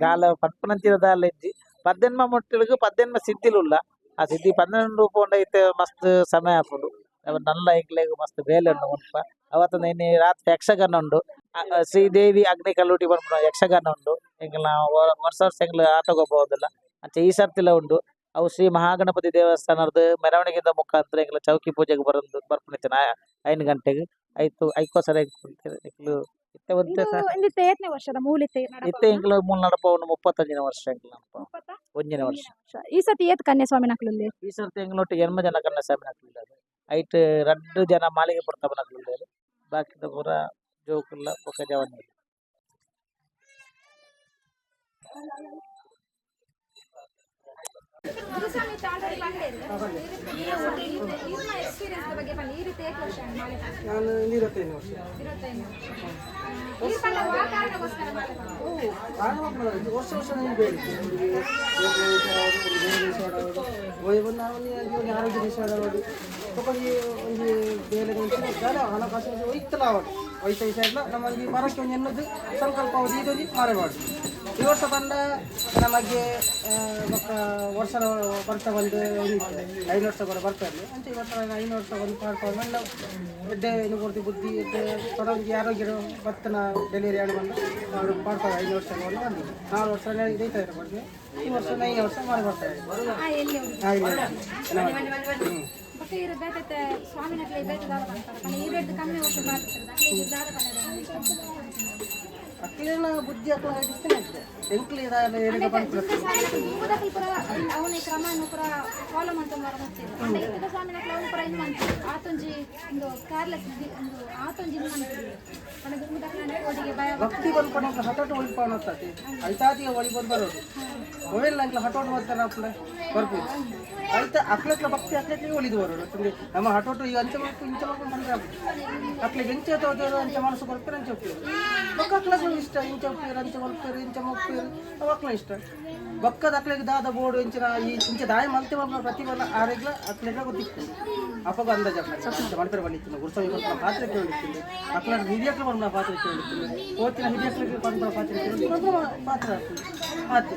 ಗಾಲ ಪನ್ಪನಂಚಿನ ದಾಲೆಜ್ಜಿ 18 ಮೊಟ್ಟೆಲಿಗೂ 18 ಸಿದ್ದಿಲುಲ್ಲ ಆ ಸಿದ್ದಿ 12 ರೂಪಾಯಿ ಉಂಡೈತೆ ಮಸ್ತ್ ಸಮಯ ಆಪುಂಡು ನಲ್ಲ ಎಂಕ್ಲೆಗ್ ಮಸ್ತ್ ಬೇಲೆ ಉಂಡು ಮುಲ್ಪ ಅವತ್ತು ನೆನೆ ರಾತ್ರಿ ಯಕ್ಷಗಾನ ಉಂಡು ಶ್ರೀದೇವಿ ಅಗ್ನಿ ಕಲ್ಲೂಟಿ ಪನ್ಪುನ ಯಕ್ಷಗಾನ ಉಂಡು ಎಂಗ್ಲ ವರ್ಷ ಎಂಗ್ಲ ಆಟ ಹೋಗ್ಬೋದಿಲ್ಲ ಅಂಚ ಈ ಸರ್ತಿಲ ಉಂಡು ಅವು ಶ್ರೀ ಮಹಾಗಣಪತಿ ದೇವಸ್ಥಾನದ ಮೆರವಣಿಗೆದ ಮುಖಾಂತರ ಎಂಗ್ಲ ಚೌಕಿ ಪೂಜೆಗೆ ಬರ್ಪುನಿತ್ತಿನ 5 ಗಂಟೆಗೆ ಐತು ಐಕೋಸರ ಎಂಕ್ಲು ಇತ್ತೆ ಒಂತೆ ಇಂದಿತ್ತೆ ಏತನೇ ವರ್ಷದ ಮೂಲಿತ್ತೆ ಇತ್ತೆ ಎಂಕ್ಲು ಮೂಲ ನಡಪವನು 35 ವರ್ಷ ಎಂಕ್ಲ ಒಂಜಿನ ವರ್ಷ ಈ ಸತಿ ಏತ್ ಕನ್ಯಾ ಸ್ವಾಮಿ ನಕ್ಲಲ್ಲಿ ಈ ಸರ್ತಿ ಎಂಗ್ಲೊಟ್ಟು 8 ಜನ ಕನ್ನ ಸ್ವಾಮಿ ನಕ್ಲಿಲ್ಲ ಐಟ್ 2 ಜನ ಮಾಳಿಗೆ ಪಡ್ತಾವ ನಕ್ಲಿಲ್ಲ ಬಾಕಿದ ಪೂರ ಜೋಕುಲ್ಲ ಬೊಕ ಜವನಿ ಗುರುಸ್ವಾಮಿ ತಾಂಡರಿ ಬಂದಿದೆ ಈ ಎಕ್ಸ್‌ಪೀರಿಯನ್ಸ್ ಬಗ್ಗೆ ಬನ್ನಿ ಈ ರೀತಿ ಏಕೆ ವರ್ಷ ಮಾಡಿ ನಾನು 25 ವರ್ಷ ಈ ಪಂಡ ವಾ ಕಾರಣಕ್ಕೋಸ್ಕರ ಮಾಡ್ತಾರೆ ವರ್ಷ ನೀವು ಬೇಡಿಕೆ ಆರೋಗ್ಯ ವಿಷಯವಾಡೋದು ತಗೊಂಡು ಒಂದು ಬೇರೆ ಹಣಕಾಸು ಒಯ್ತಲ್ಲ ಆವಡು ಒಯ್ತ ವಿಷಯ ನಮಗೆ ಮರಕ್ಕೆ ಒಂದು ಎನ್ನೋದು ಸಂಕಲ್ಪ ಅವ್ರು ಇದೊಂದು ಮಾರಬಾರ್ದು ಈ ವರ್ಷ ಬಂದ ನಮಗೆ ವರ್ಷ ಬರ್ತಾ ಬಂದು 5 ವರ್ಷ ಕೂಡ ಬರ್ತಾ ಇರಲಿ ಅಂತ ಈ ವರ್ಷ 5 ವರ್ಷ ಒಂದು ಮಾಡ್ಕೊಂಡು ಎಡ್ಡೆ ಏನು ಕೊಡ್ತೀವಿ ಬುದ್ಧಿ ಎಡ್ಡೆ ತೊಡಗಿ ಆರೋಗ್ಯ ಭತ್ತನ ಡೆಲಿವರಿ ಆಡಿ ಬಂದು ಅವರು ಮಾಡ್ತಾರೆ 5 ವರ್ಷ ಬಂದು 4 ವರ್ಷ ಇದೈತಾ ಇರಬಾರ್ದು ಈ ವರ್ಷ 9 ವರ್ಷ ಮಾಡಿ ಬರ್ತಾರೆ ಮತ್ತೆ ಇರು ಬೇಕತ್ತೆ ಸ್ವಾಮಿ ನಕ್ಲೆ ಬೇಕದಾದ ಬಂತಾರೆ ಈ ರೇಟ್ ಕಮ್ಮಿ ವರ್ಷ ಮಾಡ್ತಾರೆ ಅಕ್ಲೇನ ಬುದ್ಧಿ ಅಕ್ಲ ಇಷ್ಟನೇ ಆಗ್ತದೆ ಎಂಕ್ಲಿ ಏನಿಗೆ ಬಂತು ಅವನೇ ಕ್ರಮ ಪುರ ಫಾಲೋ ಮಾಡ್ಕೊಂಡು ಬರ್ತಿದ್ರು ಈಗ ಸ್ವಾಮಿ ನಕ್ಲೆ ಅವನು ಪುರ ಇನ್ನು ಅಂತಾರೆ ಆತೊಂಜಿ ಒಂದು ಕಾರ್ಲೆಸ್ ಒಂದು ಆತೊಂಜಿ ಇನ್ನು ಅಂತಾರೆ ಒಟ್ಟಿಗೆ ಭಯ ಭಕ್ತಿ ಬಂದ್ಕೊಂಡು ಹಠೋಟ ಒಳಿಪಾವನ ಆಗ್ತದೆ ಐತಾದಿಗೆ ಒಳಿ ಬಂದು ಬರೋದು ಮೊಬೈಲ್ ನಂಗೆ ಹಠೋಟ ಬರ್ತಾರೆ ಅಪ್ಲೆ ಬರ್ಪು ಆಯ್ತಾ ಅಕ್ಲೆಕ್ಲ ಭಕ್ತಿ ಅಕ್ಲೆಕ್ಲಿಗೆ ಒಲಿದು ಬರೋದು ಅಂದ್ರೆ ನಮ್ಮ ಹಠೋಟು ಈಗ ಅಂಚೆ ಮಕ್ಕಳು ಇಂಚೆ ಮಕ್ಕಳು ಬಂದ್ರೆ ಅಕ್ಲೆಗೆ ಎಂಚೆ ತೋದೇರು ಅಂಚೆ ಮನಸ್ಸು ಬರ್ತಾರೆ ಅಂಚೆ ಹೋಗ್ತೀವಿ ಬಕ್ಕ ಅಕ್ಲಗಳು ಇಷ್ಟ ಇಂಚೆ ಹೋಗ್ತೀರು ಅಂಚೆ ಮಲ್ಪೇರು ಇಂಚೆ ಮಕ್ಕಳು ಅವು ಅಕ್ಲ ಇಷ್ಟ ಬಕ್ಕದ ಅಕ್ಲೆಗೆ ದಾದ ಬೋರ್ಡು ಇಂಚಿನ ಈ ಇಂಚೆ ದಾಯ ಮಲ್ತೆ ಬರ್ಬೋದು ಪ್ರತಿಭಾನ ಆರೆಗ್ಲ ಅಕ್ಲೆಗ ಗೊತ್ತಿತ್ತು ಅಪ್ಪಗ ಅಂದಾಜ ಮಲ್ಪೇರು ಬಲಿತ್ತಿನ ಗುರುಸ್ವಾಮಿ ಬರ್ತಾನ ಪಾತ್ರೆ ಕೇಳಿತ್ತು ಅಕ್ಲ ಹಿರಿಯಕ್ಲು ಬಂದ ಪಾತ್ರೆ ಕೇಳಿತ್ತು ಓದ್ತಿನ ಹಿರಿಯಕ್ಲಿಗೆ ಬಂದ ಪಾತ್ರೆ ಕೇಳಿತ್ತು ಪಾತ್ರೆ ಮತ್ತೆ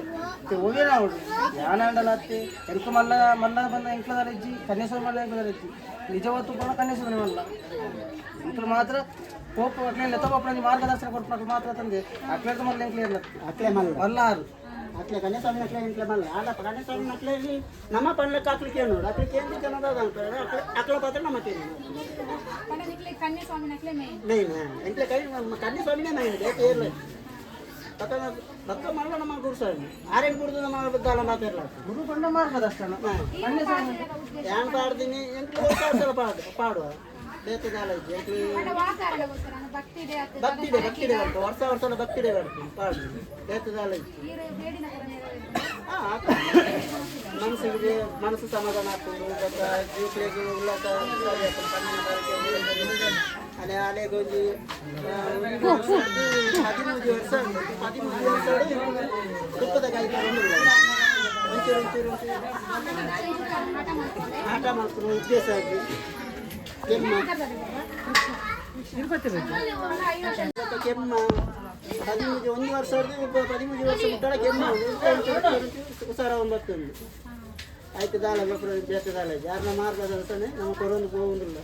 ಹೋಗಿ ನಾವು ಯಾನಂಡಲತ್ತೆ ಎಂಕ ಮಲ್ಲ ಬಂದ ಎಂಕ್ಲದರಜ್ಜಿ ಕನ್ಯಾಸ್ವಾಮಿ ಮಲ್ಲ ಎಂಕ್ಲದರಜ್ಜಿ ನಿಜವತ್ತು ಕೂಡ ಕನ್ಯಾಸ್ವಾಮಿ ಮಲ್ಲ ಎಂಕ್ಲು ಮಾತ್ರ ಕೋಪ ಅಕ್ಲೆ ಲೆತ್ತಪ್ಪ ಮಾರ್ಗದರ್ಶನ ಕೊಟ್ಟು ಮಾತ್ರ ತಂದೆ ಅಕ್ಲೆ ಮಲ್ಲ ಎಂಕ್ಲೆ ಅಕ್ಲೆ ಮಲ್ಲಾರು ಅಕ್ಲೆ ಕನ್ಯಾಸ್ವಾಮಿ ಅಕ್ಲೆ ಎಂಕ್ಲೆ ಮಲ್ಲ ಅಲ್ಲಪ್ಪ ಕನ್ಯಾಸ್ವಾಮಿ ಮಕ್ಳಲ್ಲಿ ನಮ್ಮ ಪಣ್ಲಕ್ಕೆ ಹಾಕ್ಲಿಕ್ಕೆ ನೋಡು ಅಕ್ಲಿಕ್ಕೆ ಏನು ಜನದ ಅಕ್ಲ ಪಾತ್ರ ನಮ್ಮ ಮೇನ್ ಎಂಕ್ಲೆ ಕೈ ಕನ್ಯಾಸ್ವಾಮಿನೇ ಮೈನ್ ಬೇಕು ಇರಲಿ ಭಕ್ತ ಮಾಡಲ್ಲ ನಮ್ಮ ಗುರುಸ್ವಾಮಿ ಆರೇನು ಕುಡಿದು ನಮ್ಮ ಬದ್ದಾಲ ಮಾತಾಡಲ್ಲ ಗುರು ಬಂದ ಮಾರ್ಗದರ್ಶನ ಕನ್ಯಾಸ್ವಾಮಿ ಏನು ಪಾಡ್ತೀನಿ ಎಂಟ್ಲು ಪಾಡುವ ದೇತದಾಲ ಇದ್ದೆ ಭಕ್ತಿದೆ ಬರ್ತು ವರ್ಷ ಭಕ್ತಿದೆ ಬರ್ತೀನಿ ಪಾಡು ದೇತದಾಲ ಇತ್ತು ಮನಸ್ಸಿಗೆ ಮನಸ್ಸು ಸಮಾಧಾನ ಆಗ್ತದೆ ಜೀವಕ್ಕೆ ಉಲ್ಲಾಸ ಅಲೆ ಅಲೆಗೊಂದು 13 ವರ್ಷ ದುಃಖದ ಕಾಯ್ದೆ ಒಂಚೂರು ಆಟ ಮಾಡ್ಕೊಂಡು ಉದ್ದೇಶ ಆಗಿ ಕೆಮ್ಮ 1 ವರ್ಷ 13 ವರ್ಷ ಮುಟ್ಟಾಳ ಕೆಮ್ಮ ಉಸಾರ 9 ಆಯ್ತು ದಾಳ ಬೇತದಾಳ ಯಾರನ್ನ ಮಾರ್ಗದರ್ಶನ ನಮ್ಮ ಕೊರೊಂದು ಹೋಗುದಿಲ್ಲ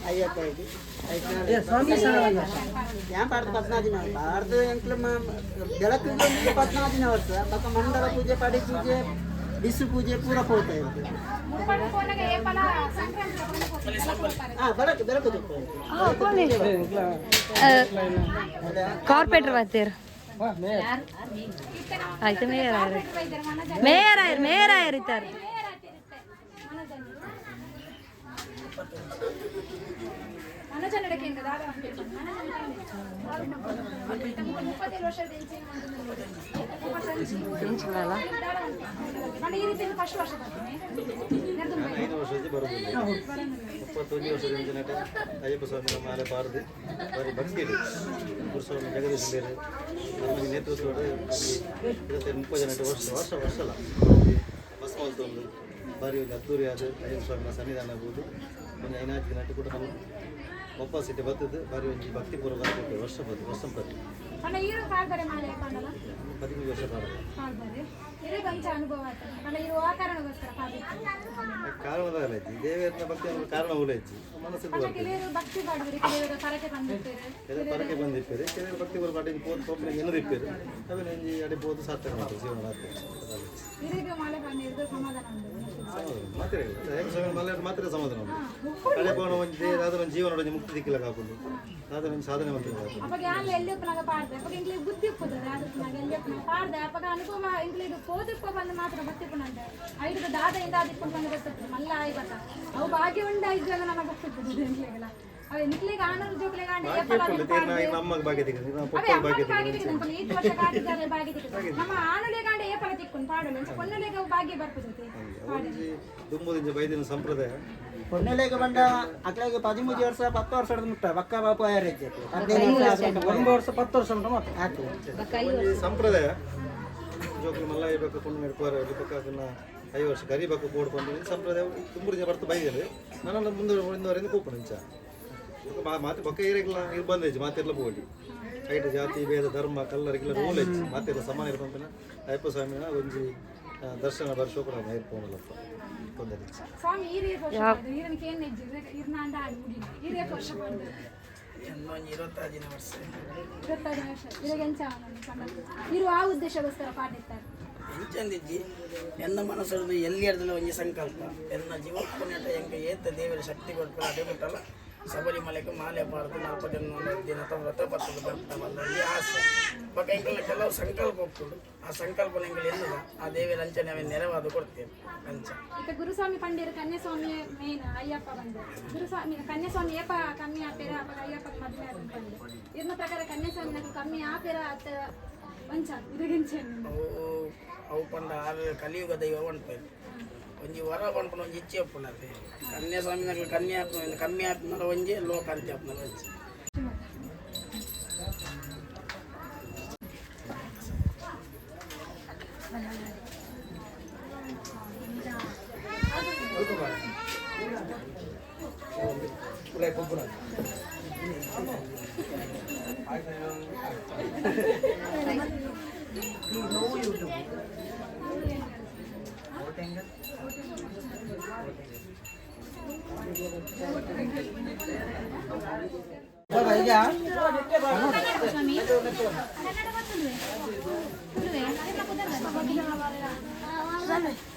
ಅಯ್ಯಪ್ಪ ಆಯ್ತು ഞാൻ പാടുന്നത് 14 ದಿನ ಪಾಡ್ದು ಎಂಕ್ಲ ಬೆಳಕಿಗೆ 14 ದಿನ ವರ್ಷ ಪಕ್ಕ ಮಂಡಲ ಪೂಜೆ ಪಡಿ ಪೂಜೆ ಬಿಸು ಪೂಜೆ ಪೂರ ಹೋಗ್ತಾ ಇರ್ತದೆ ಬೆಳಕು ಕಾರ್ಪೊರೇಟರ್ ಬರ್ತೀರ ಆಯ್ತು ಮೇಯರ್ ಇರ್ತಾರೆ ಅಯ್ಯಪ್ಪ ಸ್ವಾಮಿ ಮಾಲೆ ಪಾರ್ದು ಬಾರಿ ಭಕ್ತಿ ಇದೆ ಗುರುಸ್ವಾಮಿ ಜಗದೀಶ್ ಬೇರೆ ನಮಗೆ ನೇತೃತ್ವದ 30 ಜನ ವರ್ಷ ಅಲ್ಲ ಬಸ್ ಮಲ್ತೊಂದು ಬಾರಿ ಒಂದು ಅದ್ದೂರಿ ಆದ ಅಯ್ಯಪ್ಪ ಸ್ವಾಮಿನ ಸನ್ನಿಧಾನ ಆಗ್ಬೋದು ಒಂದು 5 ದಿನ ಕೂಡ ನಮ್ಮ ವಾಪಸ್ ಇಟ್ಟು ಬರ್ತದೆ ಬಾರಿ ಒಂದು ಭಕ್ತಿಪೂರ್ವ ಬರ್ತದೆ ವರ್ಷ ಪ್ರತಿ 15 ವರ್ಷ ಕಾರಣದಲ್ಲ ದೇವರ ಭಕ್ತಿ ಕಾರಣ ಉಳಿಸಿ ಮನಸ್ಸಿಗೆ ಪರಕೆ ಬಂದಿಪ್ಪೇರಿ ಕೆಲವರು ಭಕ್ತಿ ಬರೋ ಪಾಟಿಗೆ ಪೋದು ಪೋಪನ ಎನ್ನದಿಪ್ಪೇರಿ ಅವನ ಎಂಜಿ ಅಡಿ ಪೋದು ಸಾರ್ಥಕ ಮಾಡ್ತಾರೆ ಜೀವನ ಮಾತ್ರ ಸಮಾಧಾನ ಕಡೆ ಕೋಣ ಒಂದು ಅದರ ಜೀವನ ಮುಕ್ತಿ ದಿಕ್ಕಿಲ್ಲ ಕಾಕೊಂಡು ಅದರ ಸಾಧನೆ ಮಾಡ್ತಾರೆ ನಮ್ಮ ಭಾಗ್ಯ ತುಂಬದಿಂದ ಬೈದಿನ ಸಂಪ್ರದಾಯ പൊന്നലേക്ക് പണ്ട അക്ലേക്ക് 13 ವರ್ಷ 10 ವರ್ಷ ಮುಟ್ಟ ಬಕ್ಕ ಬಾಪ ಯಾರೈತೆ 15 ವರ್ಷ 10 ವರ್ಷ ಮುಟ್ಟ ಮತ್ತೆ ಸಂಪ್ರದಾಯ ಜೋಕಿ ಮಲ್ಲ ಇರಬೇಕು ಕೊಂಡು ನಡ್ಕೋರ ಪಕ್ಕನ 5 ವರ್ಷ ಕರಿಬೇಕು ಕೋಡ್ಕೊಂಡು ಸಂಪ್ರದಾಯ ತುಂಬುರಿಗೆ ಬರ್ತು ಬೈದರೆ ನಾನು ಮುಂದುವರೆಯಿಂದ ಕೂಪಣ ಇಂಚ ಮಾತು ಬಕ್ಕ ಏರಿಗಿಲ್ಲ ಇದು ಬಂದೈತಿ ಮಾತೆಲ್ಲ ಬೋಡಿ ಐಟು ಜಾತಿ ಭೇದ ಧರ್ಮ ಕಲ್ಲರಿಗೆಲ್ಲ ರೂಲ್ ಐತಿ ಮಾತೆಲ್ಲ ಸಮಾನ ಇರ್ಬಂತನ ಅಯ್ಯಪ್ಪ ಸ್ವಾಮಿನ ಒಂಜಿ ದರ್ಶನ ವರ್ಷ ಕೂಡ ಇರ್ಬೋನಲ್ಲಪ್ಪ ತೊಂದರೆ ಎಂಚಂದಿಜ್ಜಿ ಎನ್ನ ಮನಸ್ಸು ಎಲ್ಲಿ ಹಿಡ್ದಲ್ಲ ಒಂಜಿ ಸಂಕಲ್ಪ ಎನ್ನ ಜೀವನ ಎಂಕ ಏತ ದೇವರ ಶಕ್ತಿ ಕೊಡ್ತಾರೆ ಅದೇ ಬಿಟ್ಟಲ್ಲ ಶಬರಿಮಲೆಗೆ ಮಾಲೆ ಪಾಡ್ದು 41 ದಿನ ವ್ರತ ಬರ್ತದೆ ಬರ್ತಾವಲ್ಲಿ ಆಸೆ ಬಕ್ಕ ಎಂಕಲ್ಲ ಕೆಲವು ಸಂಕಲ್ಪ ಹೋಗ್ತದೆ ಆ ಸಂಕಲ್ಪ ಎಂಕಲ್ ಎನ್ನುದ ಆ ದೇವಿ ಲಂಚನೆ ಅವೇ ನೆರವಾದು ಕೊಡ್ತೇವೆ ಲಂಚ ಈಗ ಗುರುಸ್ವಾಮಿ ಪಂಡಿರ ಕನ್ಯಾಸ್ವಾಮಿ ಮೇನ್ ಅಯ್ಯಪ್ಪ ಬಂದು ಗುರುಸ್ವಾಮಿ ಕನ್ಯಾಸ್ವಾಮಿ ಏಪ ಕಮ್ಮಿ ಆಪೇರ ಅಪ್ಪ ಅಯ್ಯಪ್ಪ ಮದುವೆ ಆದ ಇರ್ನ ಪ್ರಕಾರ ಕನ್ಯಾಸ್ವಾಮಿ ಕಮ್ಮಿ ಆಪೇರ ಅವು ಪಂಡ ಆರು ಕಲಿಯುಗ ದೈವ ಪಂಡ್ಪೇರು ಒಂಜಿ ವರ ಪಂಪನ ಒಂಜಿ ಇಚ್ಛೆ ಒಪ್ಪುನದೆ ಕನ್ಯಾ ಸ್ವಾಮಿನಾಗ ಕನ್ಯಾ ಆತ್ಮ ಕಮ್ಮಿ ಆತ್ಮನ ಒಂಜಿ ಲೋಕ ಅಂತ ಆತ್ಮನ ಒಂಜಿ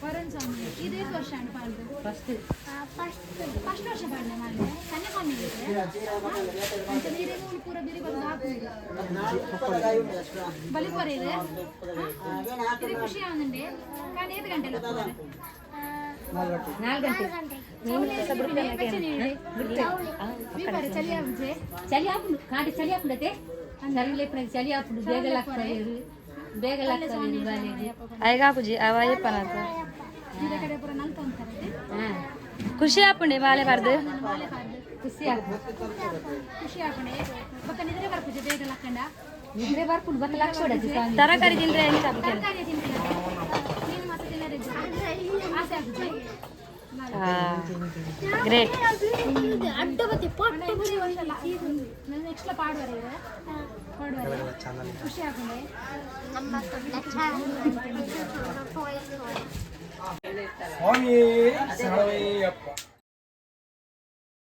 ವರುಣ್ ಸ್ವಾಮಿ ಇದು ಎಷ್ಟು ವರ್ಷ ಅಂಡ್ ಪಾಡ್ದು ಫಸ್ಟ್ ವರ್ಷ ಪಾಡ್ನ ಮಾಡಿ ಕನ್ಯಾಸ್ವಾಮಿ ನೀರೇನು ಪೂರ ಬಿರಿ ಬಂದು ಹಾಕುದು ಬಲಿಪುರ ಇದೆ ಇದು ಖುಷಿ ಆಗುಂಡೆ కానీ 5 గంటలు 4 గంటలు చలి ఆపుజే చలి ఆపుడు కాటి చలి ఆపుడతే చలి లేపినది చలి ఆపుడు ಬೇಗ ಲಾಗ್ತದೆ ಬಾಲಿಗೆ ಐಗಾಪುಜಿ ಅವಾಯ ಪನಾತ ಬೇರೆ ಕಡೆ ಪೂರ ನಲ್ಕ ಅಂತಾರೆ ಖುಷಿ ಆಪುಂಡೆ ಮಾಲೆ ಬಾರ್ದು ಖುಷಿ ಆಪುಡು ಖುಷಿ ಆಗುಂಡೆ ಬಕ್ಕ ನಿದ್ರೆ ಬರ್ಪುಜೆ ಬೇಗ ಲಕ್ಕಂಡ ನಿದ್ರೆ ಬರ್ಪುಡು ಬಕ್ಕ ಲಕ್ಷ ಹೊಡತಿ ತರಕಾರಿ ತಿಂದ್ರೆ ಎಂತ ಆಗುತ್ತೆ ತರಕಾರಿ ತಿಂತಿಲ್ಲ ನೀನು ಮಾತ್ರ ತಿನ್ನರೆ ಆಸೆ ಆಗುತ್ತೆ ಗ್ರೇಟ್ ಅಡ್ಡ ಬತ್ತಿ ಪೊಟ್ಟೆ ಬರಿ ಒಂದಲ್ಲ ನಾನು ನೆಕ್ಸ್ಟ್ ಪಾಡುವರೆ ಪಾಡುವರೆ ಖುಷಿ ಆಗುಂಡೆ ಸ್ವಾಮಿ ಶರಣಯ್ಯಪ್ಪ